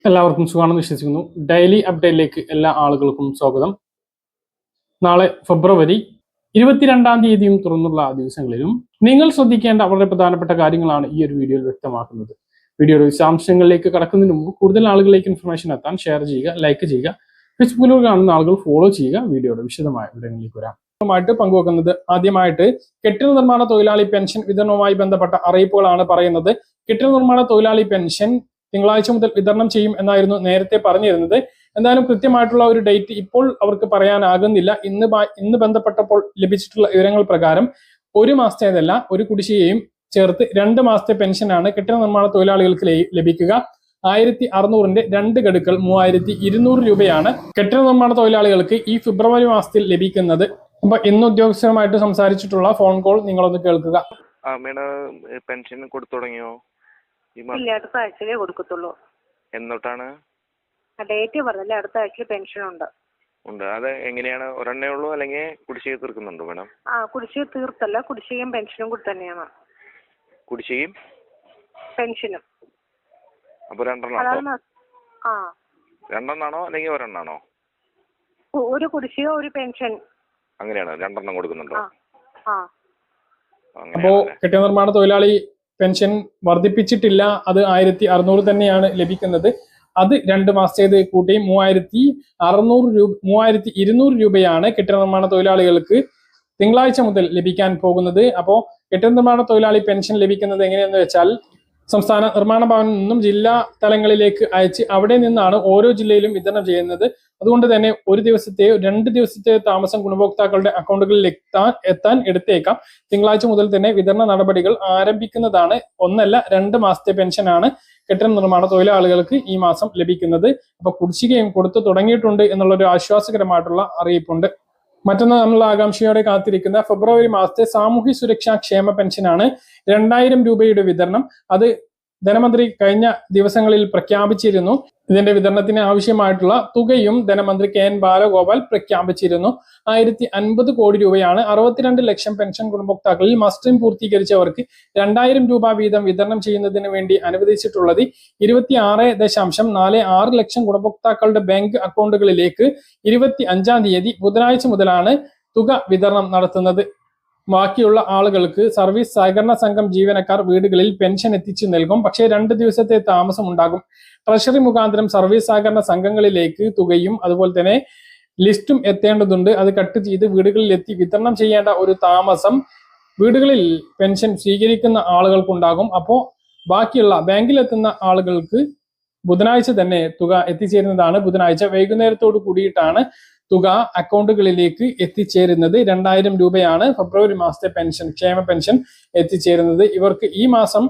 എല്ലാവർക്കും സുഖമാണെന്ന് വിശ്വസിക്കുന്നു. ഡെയിലി അപ്ഡേറ്റിലേക്ക് എല്ലാ ആളുകൾക്കും സ്വാഗതം. നാളെ ഫെബ്രുവരി 22-ാം തീയതിയും തുറന്നുള്ള ദിവസങ്ങളിലും നിങ്ങൾ ശ്രദ്ധിക്കേണ്ട വളരെ പ്രധാനപ്പെട്ട കാര്യങ്ങളാണ് ഈ ഒരു വീഡിയോയിൽ വ്യക്തമാക്കുന്നത്. വീഡിയോയുടെ വിശദാംശങ്ങളിലേക്ക് കടക്കുന്നതിന് മുമ്പ് കൂടുതൽ ആളുകളിലേക്ക് ഇൻഫർമേഷൻ എത്താൻ ഷെയർ ചെയ്യുക, ലൈക്ക് ചെയ്യുക. ഫേസ്ബുക്കിലൂടെ കാണുന്ന ആളുകൾ ഫോളോ ചെയ്യുക. വീഡിയോയുടെ വിശദമായ വിവരങ്ങളിലേക്ക് വരാം. പങ്കുവെക്കുന്നത് ആദ്യമായിട്ട് കെട്ടിട നിർമ്മാണ തൊഴിലാളി പെൻഷൻ വിതരണവുമായി ബന്ധപ്പെട്ട അറിയിപ്പുകളാണ് പറയുന്നത്. കെട്ടിട നിർമ്മാണ തൊഴിലാളി പെൻഷൻ തിങ്കളാഴ്ച മുതൽ വിതരണം ചെയ്യും എന്നായിരുന്നു നേരത്തെ പറഞ്ഞിരുന്നത്. എന്തായാലും കൃത്യമായിട്ടുള്ള ഒരു ഡേറ്റ് ഇപ്പോൾ അവർക്ക് പറയാനാകുന്നില്ല. ഇന്ന് ബന്ധപ്പെട്ടപ്പോൾ ലഭിച്ചിട്ടുള്ള വിവരങ്ങൾ പ്രകാരം ഒരു മാസത്തേതല്ല, ഒരു കുടിശ്ശികയും ചേർത്ത് 2 മാസത്തെ പെൻഷനാണ് കെട്ടിട നിർമ്മാണ തൊഴിലാളികൾക്ക് ലഭിക്കുക. 1600-ന്റെ 2 ഗഡുക്കൾ 3200 രൂപയാണ് കെട്ടിട നിർമ്മാണ തൊഴിലാളികൾക്ക് ഈ ഫെബ്രുവരി മാസത്തിൽ ലഭിക്കുന്നത്. അപ്പൊ ഇന്ന് ഉദ്യോഗസ്ഥരുമായിട്ട് സംസാരിച്ചിട്ടുള്ള ഫോൺ കോൾ നിങ്ങളൊന്ന് കേൾക്കുക. പെൻഷൻ കൊടുത്തു തുടങ്ങിയോ? ഇല്ല, അടുത്ത ആഴ്ചയിലേ കൊടുക്കത്തുള്ളൂ. എന്നോട്ടാണ് ഡേറ്റ് പറഞ്ഞില്ല, അടുത്ത ആഴ്ചയിൽ പെൻഷൻ ഉണ്ട്. അത് എങ്ങനെയാണ്? ഒരെണ്ണേ ഉള്ളൂ അല്ലെങ്കിൽ കുടിശ്ശിക തീർക്കുന്നുണ്ടോ മേഡം? കുടിശ്ശിക തീർത്തല്ല, കുടിശ്ശികയും പെൻഷനും കൂടി തന്നെയാണ്. കുടിശ്ശികയും പെൻഷനും അപ്പൊ രണ്ടെണ്ണാണോ അല്ലെങ്കിൽ ഒരെണ്ണാണോ? ഒരു കുടിശ്ശിക ഒരു പെൻഷൻ അങ്ങനെയാണ്, 2 എണ്ണം കൊടുക്കുന്നുണ്ടോ? അപ്പോ കെട്ടിട നിർമ്മാണ തൊഴിലാളി പെൻഷൻ വർദ്ധിപ്പിച്ചിട്ടില്ല. അത് 1600 തന്നെയാണ് ലഭിക്കുന്നത്. അത് 2 മാസത്തേത് കൂട്ടി 3200 രൂപയാണ് കെട്ടിട നിർമ്മാണ തൊഴിലാളികൾക്ക് തിങ്കളാഴ്ച മുതൽ ലഭിക്കാൻ പോകുന്നത്. അപ്പോൾ കെട്ടിട നിർമ്മാണ തൊഴിലാളി പെൻഷൻ ലഭിക്കുന്നത് എങ്ങനെയെന്ന് വെച്ചാൽ സംസ്ഥാന നിർമ്മാണ ഭവനിൽ നിന്നും ജില്ലാ തലങ്ങളിലേക്ക് അയച്ച് അവിടെ നിന്നാണ് ഓരോ ജില്ലയിലും വിതരണം ചെയ്യുന്നത്. അതുകൊണ്ട് തന്നെ ഒരു ദിവസത്തെയോ 2 ദിവസത്തെയോ താമസം ഗുണഭോക്താക്കളുടെ അക്കൗണ്ടുകളിൽ എത്താൻ എടുത്തേക്കാം. തിങ്കളാഴ്ച മുതൽ തന്നെ വിതരണ നടപടികൾ ആരംഭിക്കുന്നതാണ്. 1 അല്ല 2 മാസത്തെ പെൻഷനാണ് കെട്ടിട നിർമ്മാണ തൊഴിലാളികൾക്ക് ഈ മാസം ലഭിക്കുന്നത്. അപ്പൊ കുടിശ്ശികയും കൊടുത്തു തുടങ്ങിയിട്ടുണ്ട് എന്നുള്ളൊരു ആശ്വാസകരമായിട്ടുള്ള അറിയിപ്പുണ്ട്. മറ്റൊന്ന് നമ്മൾ ആകാംക്ഷയോടെ കാത്തിരിക്കുന്ന ഫെബ്രുവരി മാസത്തെ സാമൂഹ്യ സുരക്ഷാ ക്ഷേമ പെൻഷനാണ്. 2000 രൂപയുടെ വിതരണം. അത് ധനമന്ത്രി കഴിഞ്ഞ ദിവസങ്ങളിൽ പ്രഖ്യാപിച്ചിരുന്നു. ഇതിന്റെ വിതരണത്തിന് ആവശ്യമായിട്ടുള്ള തുകയും ധനമന്ത്രി KN ബാലഗോപാൽ പ്രഖ്യാപിച്ചിരുന്നു. 1050 കോടി രൂപയാണ് 62 ലക്ഷം പെൻഷൻ ഗുണഭോക്താക്കളിൽ മസ്റ്ററിംഗ് പൂർത്തീകരിച്ചവർക്ക് 2000 രൂപ വീതം വിതരണം ചെയ്യുന്നതിന് വേണ്ടി അനുവദിച്ചിട്ടുള്ളത്. 26.46 ലക്ഷം ഗുണഭോക്താക്കളുടെ ബാങ്ക് അക്കൗണ്ടുകളിലേക്ക് 25-ാം തീയതി ബുധനാഴ്ച മുതലാണ് തുക വിതരണം നടത്തുന്നത്. ബാക്കിയുള്ള ആളുകൾക്ക് സർവീസ് സഹകരണ സംഘം ജീവനക്കാർ വീടുകളിൽ പെൻഷൻ എത്തിച്ചു നൽകും. പക്ഷേ 2 ദിവസത്തെ താമസം ഉണ്ടാകും. ട്രഷറി മുഖാന്തരം സർവീസ് സഹകരണ സംഘങ്ങളിലേക്ക് തുകയും അതുപോലെ തന്നെ ലിസ്റ്റും എത്തേണ്ടതുണ്ട്. അത് കട്ട് ചെയ്ത് വീടുകളിൽ എത്തി വിതരണം ചെയ്യേണ്ട ഒരു താമസം വീടുകളിൽ പെൻഷൻ സ്വീകരിക്കുന്ന ആളുകൾക്കുണ്ടാകും. അപ്പോൾ ബാക്കിയുള്ള ബാങ്കിലെത്തുന്ന ആളുകൾക്ക് ബുധനാഴ്ച തന്നെ തുക എത്തിച്ചേരുന്നതാണ്. ബുധനാഴ്ച വൈകുന്നേരത്തോട് കൂടിയിട്ടാണ് തുക അക്കൗണ്ടുകളിലേക്ക് എത്തിച്ചേരുന്നത്. 2000 രൂപയാണ് ഫെബ്രുവരി മാസത്തെ പെൻഷൻ, ക്ഷേമ പെൻഷൻ എത്തിച്ചേരുന്നത്. ഇവർക്ക് ഈ മാസം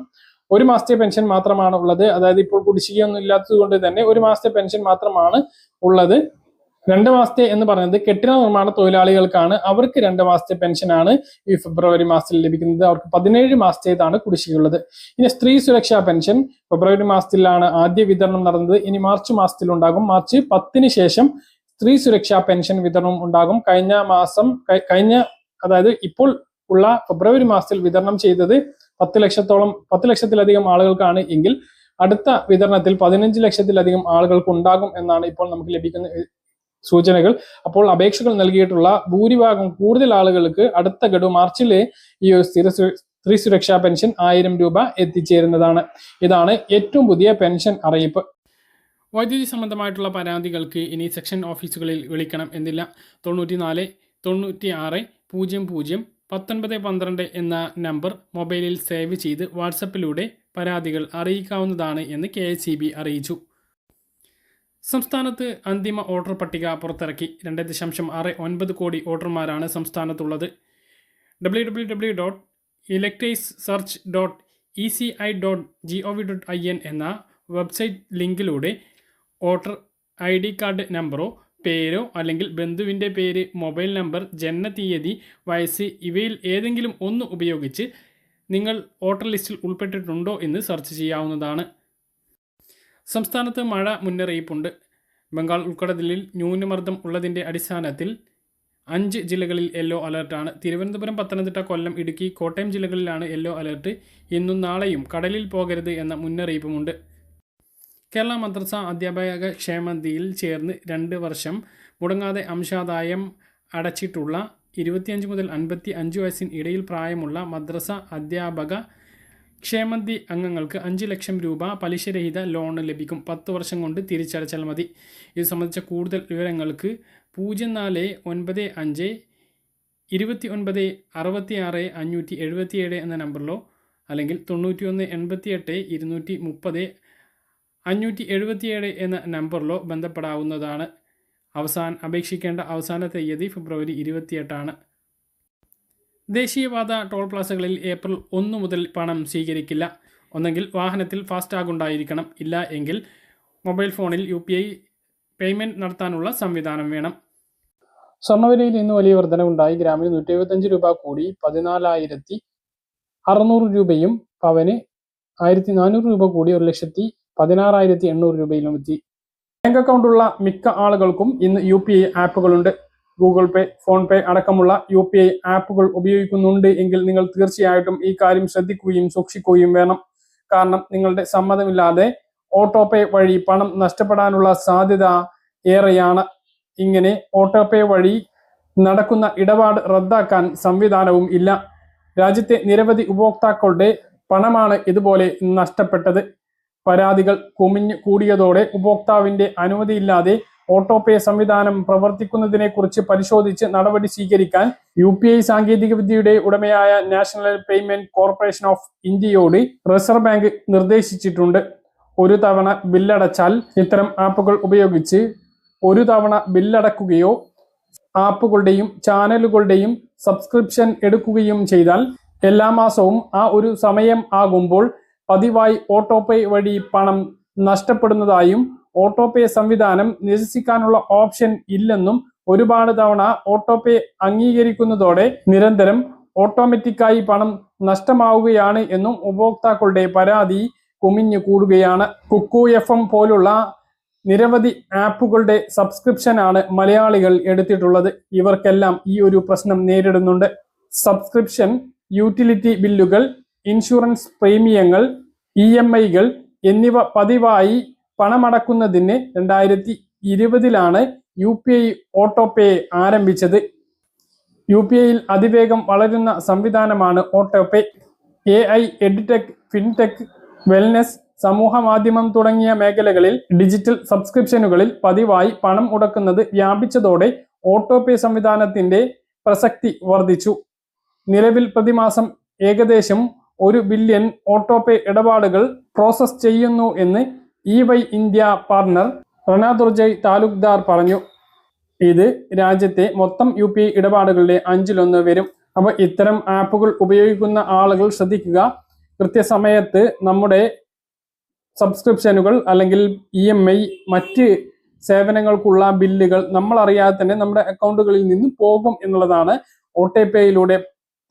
ഒരു മാസത്തെ പെൻഷൻ മാത്രമാണ് ഉള്ളത്. അതായത് ഇപ്പോൾ കുടിശ്ശികയൊന്നും ഇല്ലാത്തത് കൊണ്ട് തന്നെ ഒരു മാസത്തെ പെൻഷൻ മാത്രമാണ് ഉള്ളത്. 2 മാസത്തെ എന്ന് പറയുന്നത് കെട്ടിട നിർമ്മാണ തൊഴിലാളികൾക്കാണ്. അവർക്ക് 2 മാസത്തെ പെൻഷനാണ് ഈ ഫെബ്രുവരി മാസത്തിൽ ലഭിക്കുന്നത്. അവർക്ക് 17 മാസത്തേതാണ് കുടിശ്ശികയുള്ളത്. ഇനി സ്ത്രീ സുരക്ഷാ പെൻഷൻ ഫെബ്രുവരി മാസത്തിലാണ് ആദ്യ വിതരണം നടന്നത്. ഇനി മാർച്ച് മാസത്തിൽ ഉണ്ടാകും. മാർച്ച് 10-ന് ശേഷം സ്ത്രീ സുരക്ഷാ പെൻഷൻ വിതരണം ഉണ്ടാകും. അതായത് ഇപ്പോൾ ഉള്ള ഫെബ്രുവരി മാസത്തിൽ വിതരണം ചെയ്തത് 10 ലക്ഷത്തിലധികം ആളുകൾക്കാണ് എങ്കിൽ അടുത്ത വിതരണത്തിൽ 15 ലക്ഷത്തിലധികം ആളുകൾക്ക് ഉണ്ടാകും എന്നാണ് ഇപ്പോൾ നമുക്ക് ലഭിക്കുന്ന സൂചനകൾ. അപ്പോൾ അപേക്ഷകൾ നൽകിയിട്ടുള്ള ഭൂരിഭാഗം കൂടുതൽ ആളുകൾക്ക് അടുത്ത ഗഡു മാർച്ചിലെ ഈ സ്ത്രീ സുരക്ഷാ പെൻഷൻ 1000 രൂപ എത്തിച്ചേരുന്നതാണ്. ഇതാണ് ഏറ്റവും പുതിയ പെൻഷൻ അറിയിപ്പ്. വൈദ്യുതി സംബന്ധമായിട്ടുള്ള പരാതികൾക്ക് ഇനി സെക്ഷൻ ഓഫീസുകളിൽ വിളിക്കണം എന്നില്ല. 94 96 00 1912 എന്ന നമ്പർ മൊബൈലിൽ സേവ് ചെയ്ത് വാട്സപ്പിലൂടെ പരാതികൾ അറിയിക്കാവുന്നതാണ് എന്ന് KSEB അറിയിച്ചു. സംസ്ഥാനത്ത് അന്തിമ വോട്ടർ പട്ടിക പുറത്തിറക്കി. 2.69 കോടി വോട്ടർമാരാണ് സംസ്ഥാനത്തുള്ളത്. www.electoratesearch.eci.gov.in എന്ന വെബ്സൈറ്റ് ലിങ്കിലൂടെ വോട്ടർ ID കാർഡ് നമ്പറോ പേരോ അല്ലെങ്കിൽ ബന്ധുവിൻ്റെ പേര്, മൊബൈൽ നമ്പർ, ജനനതീയതി, വയസ്സ് ഇവയിൽ ഏതെങ്കിലും ഒന്ന് ഉപയോഗിച്ച് നിങ്ങൾ വോട്ടർ ലിസ്റ്റിൽ ഉൾപ്പെട്ടിട്ടുണ്ടോ എന്ന് സെർച്ച് ചെയ്യാവുന്നതാണ്. സംസ്ഥാനത്ത് മഴ മുന്നറിയിപ്പുണ്ട്. ബംഗാൾ ഉൾക്കടലിൽ ന്യൂനമർദ്ദം ഉള്ളതിൻ്റെ അടിസ്ഥാനത്തിൽ 5 ജില്ലകളിൽ യെല്ലോ അലർട്ടാണ്. തിരുവനന്തപുരം, പത്തനംതിട്ട, കൊല്ലം, ഇടുക്കി, കോട്ടയം ജില്ലകളിലാണ് യെല്ലോ അലർട്ട്. ഇന്നും നാളെയും കടലിൽ പോകരുത് എന്ന മുന്നറിയിപ്പുമുണ്ട്. കേരള മദ്രസ അധ്യാപക ക്ഷേമനിധിയിൽ ചേർന്ന് 2 വർഷം മുടങ്ങാതെ അംശാദായം അടച്ചിട്ടുള്ള 25 മുതൽ 55 വയസ്സിന് ഇടയിൽ പ്രായമുള്ള മദ്രസ അധ്യാപക ക്ഷേമനിധി അംഗങ്ങൾക്ക് 5 ലക്ഷം രൂപ പലിശരഹിത ലോൺ ലഭിക്കും. 10 വർഷം കൊണ്ട് തിരിച്ചടച്ചാൽ മതി. ഇത് സംബന്ധിച്ച കൂടുതൽ വിവരങ്ങൾക്ക് 0495 29 66 577 എന്ന നമ്പറിലോ അല്ലെങ്കിൽ 91 88 230 577 എന്ന നമ്പറിലോ ബന്ധപ്പെടാവുന്നതാണ്. അപേക്ഷിക്കേണ്ട അവസാന തീയതി ഫെബ്രുവരി 28 ദേശീയപാത ടോൾ പ്ലാസകളിൽ ഏപ്രിൽ 1 മുതൽ പണം സ്വീകരിക്കില്ല. ഒന്നെങ്കിൽ വാഹനത്തിൽ ഫാസ്ടാഗ് ഉണ്ടായിരിക്കണം, ഇല്ല എങ്കിൽ മൊബൈൽ ഫോണിൽ UPI പേയ്മെൻറ്റ് നടത്താനുള്ള സംവിധാനം വേണം. സ്വർണ്ണവിലയിൽ ഇന്ന് വലിയ വർധനവുണ്ടായി. ഗ്രാമിന് 175 രൂപ കൂടി 14,600 രൂപയും പവന് 1,400 രൂപ കൂടി 1,16,800 രൂപയിലും എത്തി. ബാങ്ക് അക്കൗണ്ടുള്ള മിക്ക ആളുകൾക്കും ഇന്ന് UPI ആപ്പുകളുണ്ട്. ഗൂഗിൾ പേ, ഫോൺ പേ അടക്കമുള്ള UPI ആപ്പുകൾ ഉപയോഗിക്കുന്നുണ്ട് എങ്കിൽ നിങ്ങൾ തീർച്ചയായിട്ടും ഈ കാര്യം ശ്രദ്ധിക്കുകയും സൂക്ഷിക്കുകയും വേണം. കാരണം നിങ്ങളുടെ സമ്മതമില്ലാതെ ഓട്ടോ പേ വഴി പണം നഷ്ടപ്പെടാനുള്ള സാധ്യത ഏറെയാണ്. ഇങ്ങനെ ഓട്ടോ പേ വഴി നടക്കുന്ന ഇടപാട് റദ്ദാക്കാൻ സംവിധാനവും ഇല്ല. രാജ്യത്തെ നിരവധി ഉപഭോക്താക്കളുടെ പണമാണ് ഇതുപോലെ നഷ്ടപ്പെട്ടത്. പരാതികൾ കുമിഞ്ഞു കൂടിയതോടെ ഉപഭോക്താവിന്റെ അനുമതിയില്ലാതെ ഓട്ടോ പേ സംവിധാനം പ്രവർത്തിക്കുന്നതിനെ കുറിച്ച് പരിശോധിച്ച് നടപടി സ്വീകരിക്കാൻ UPI സാങ്കേതിക വിദ്യയുടെ ഉടമയായ നാഷണൽ പേയ്മെന്റ് കോർപ്പറേഷൻ ഓഫ് ഇന്ത്യയോട് റിസർവ് ബാങ്ക് നിർദ്ദേശിച്ചിട്ടുണ്ട്. ഒരു തവണ ബില്ലടച്ചാൽ ഇത്തരം ആപ്പുകൾ ഉപയോഗിച്ച് ഒരു തവണ ബില്ലടക്കുകയോ ആപ്പുകളുടെയും ചാനലുകളുടെയും സബ്സ്ക്രിപ്ഷൻ എടുക്കുകയും ചെയ്താൽ എല്ലാ മാസവും ആ ഒരു സമയം ആകുമ്പോൾ പതിവായി ഓട്ടോ പേ വഴി പണം നഷ്ടപ്പെടുന്നതായും ഓട്ടോ പേ സംവിധാനം നിരസിക്കാനുള്ള ഓപ്ഷൻ ഇല്ലെന്നും ഒരുപാട് തവണ ഓട്ടോ പേ അംഗീകരിക്കുന്നതോടെ നിരന്തരം ഓട്ടോമാറ്റിക്കായി പണം നഷ്ടമാവുകയാണ് എന്നും ഉപഭോക്താക്കളുടെ പരാതി കുമിഞ്ഞു കൂടുകയാണ്. കുക്കു FM പോലുള്ള നിരവധി ആപ്പുകളുടെ സബ്സ്ക്രിപ്ഷനാണ് മലയാളികൾ എടുത്തിട്ടുള്ളത്. ഇവർക്കെല്ലാം ഈ ഒരു പ്രശ്നം നേരിടുന്നുണ്ട്. സബ്സ്ക്രിപ്ഷൻ, യൂട്ടിലിറ്റി ബില്ലുകൾ, ഇൻഷുറൻസ് പ്രീമിയങ്ങൾ, EMI-കൾ എന്നിവ പതിവായി പണമടക്കുന്നതിന് 2020 UPI ഓട്ടോ പേ ആരംഭിച്ചത്. UPI-യിൽ അതിവേഗം വളരുന്ന സംവിധാനമാണ് auto pay. AI, EdTech, FinTech, wellness, സമൂഹ മാധ്യമം തുടങ്ങിയ മേഖലകളിൽ ഡിജിറ്റൽ സബ്സ്ക്രിപ്ഷനുകളിൽ പതിവായി പണം മുടക്കുന്നത് വ്യാപിച്ചതോടെ ഓട്ടോ പേ സംവിധാനത്തിന്റെ പ്രസക്തി വർദ്ധിച്ചു. നിലവിൽ പ്രതിമാസം ഏകദേശം 1 ബില്യൺ ഓട്ടോ പേ ഇടപാടുകൾ പ്രോസസ് ചെയ്യുന്നു എന്ന് EY ഇന്ത്യ പാർട്ണർ റന ദുർജയ് താലൂക്ദാർ പറഞ്ഞു. ഇത് രാജ്യത്തെ മൊത്തം UPI ഇടപാടുകളുടെ 5-1 വരും. അപ്പോൾ ഇത്തരം ആപ്പുകൾ ഉപയോഗിക്കുന്ന ആളുകൾ ശ്രദ്ധിക്കുക. കൃത്യസമയത്ത് നമ്മുടെ സബ്സ്ക്രിപ്ഷനുകൾ അല്ലെങ്കിൽ EMI മറ്റ് സേവനങ്ങൾക്കുള്ള ബില്ലുകൾ നമ്മൾ അറിയാതെ തന്നെ നമ്മുടെ അക്കൗണ്ടുകളിൽ നിന്ന് പോകും എന്നുള്ളതാണ് ഓട്ടോ പേയിലൂടെ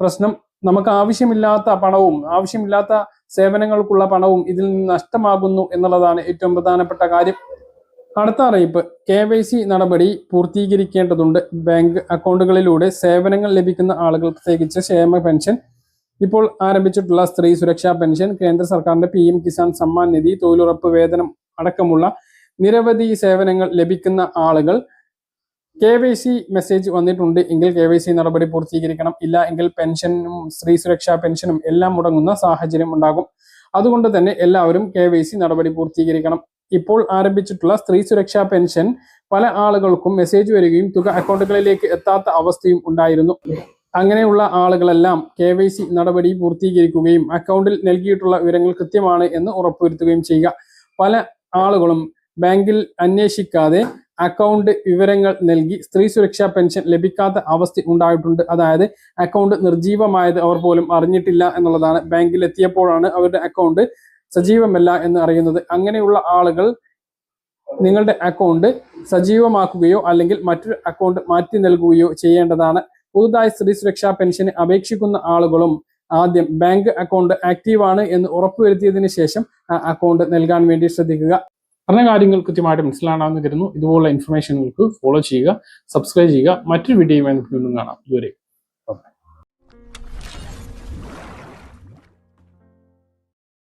പ്രശ്നം. നമുക്ക് ആവശ്യമില്ലാത്ത പണവും ആവശ്യമില്ലാത്ത സേവനങ്ങൾക്കുള്ള പണവും ഇതിൽ നിന്ന് നഷ്ടമാകുന്നു എന്നുള്ളതാണ് ഏറ്റവും പ്രധാനപ്പെട്ട കാര്യം. അടുത്ത അറിയിപ്പ്, KYC നടപടി പൂർത്തീകരിക്കേണ്ടതുണ്ട്. ബാങ്ക് അക്കൗണ്ടുകളിലൂടെ സേവനങ്ങൾ ലഭിക്കുന്ന ആളുകൾ, പ്രത്യേകിച്ച് ക്ഷേമ പെൻഷൻ, ഇപ്പോൾ ആരംഭിച്ചിട്ടുള്ള സ്ത്രീ സുരക്ഷാ പെൻഷൻ, കേന്ദ്ര സർക്കാരിന്റെ PM കിസാൻ സമ്മാൻ നിധി, തൊഴിലുറപ്പ് വേതനം അടക്കമുള്ള നിരവധി സേവനങ്ങൾ ലഭിക്കുന്ന ആളുകൾ KYC മെസ്സേജ് വന്നിട്ടുണ്ട് എങ്കിൽ KYC നടപടി പൂർത്തീകരിക്കണം. ഇല്ല എങ്കിൽ പെൻഷനും സ്ത്രീ സുരക്ഷാ പെൻഷനും എല്ലാം മുടങ്ങുന്ന സാഹചര്യം ഉണ്ടാകും. അതുകൊണ്ട് തന്നെ എല്ലാവരും KYC നടപടി പൂർത്തീകരിക്കണം. ഇപ്പോൾ ആരംഭിച്ചിട്ടുള്ള സ്ത്രീ സുരക്ഷാ പെൻഷൻ പല ആളുകൾക്കും മെസ്സേജ് വരികയും തുക അക്കൗണ്ടുകളിലേക്ക് എത്താത്ത അവസ്ഥയും ഉണ്ടായിരുന്നു. അങ്ങനെയുള്ള ആളുകളെല്ലാം KYC നടപടി പൂർത്തീകരിക്കുകയും അക്കൗണ്ടിൽ നൽകിയിട്ടുള്ള വിവരങ്ങൾ കൃത്യമാണ് എന്ന് ഉറപ്പുവരുത്തുകയും ചെയ്യുക. പല ആളുകളും ബാങ്കിൽ അന്വേഷിക്കാതെ അക്കൗണ്ട് വിവരങ്ങൾ നൽകി സ്ത്രീ സുരക്ഷാ പെൻഷൻ ലഭിക്കാത്ത അവസ്ഥ ഉണ്ടായിട്ടുണ്ട്. അതായത് അക്കൗണ്ട് നിർജീവമായത് അവർ പോലും അറിഞ്ഞിട്ടില്ല എന്നുള്ളതാണ്. ബാങ്കിൽ എത്തിയപ്പോഴാണ് അവരുടെ അക്കൗണ്ട് സജീവമല്ല എന്ന് അറിയുന്നത്. അങ്ങനെയുള്ള ആളുകൾ നിങ്ങളുടെ അക്കൗണ്ട് സജീവമാക്കുകയോ അല്ലെങ്കിൽ മറ്റൊരു അക്കൗണ്ട് മാറ്റി നൽകുകയോ ചെയ്യേണ്ടതാണ്. പുതുതായി സ്ത്രീ സുരക്ഷാ പെൻഷന് അപേക്ഷിക്കുന്ന ആളുകളും ആദ്യം ബാങ്ക് അക്കൗണ്ട് ആക്റ്റീവാണ് എന്ന് ഉറപ്പുവരുത്തിയതിനു ശേഷം ആ അക്കൗണ്ട് നൽകാൻ വേണ്ടി ശ്രദ്ധിക്കുക. പറഞ്ഞ കാര്യങ്ങൾ കൃത്യമായിട്ട് മനസ്സിലാണെന്ന് കരുതുന്നു. ഇതുപോലുള്ള ഇൻഫർമേഷനുകൾക്ക് ഫോളോ ചെയ്യുക, സബ്സ്ക്രൈബ് ചെയ്യുക. മറ്റൊരു വീഡിയോയുമായി നമുക്ക് വീണ്ടും കാണാം. ഇതുവരെ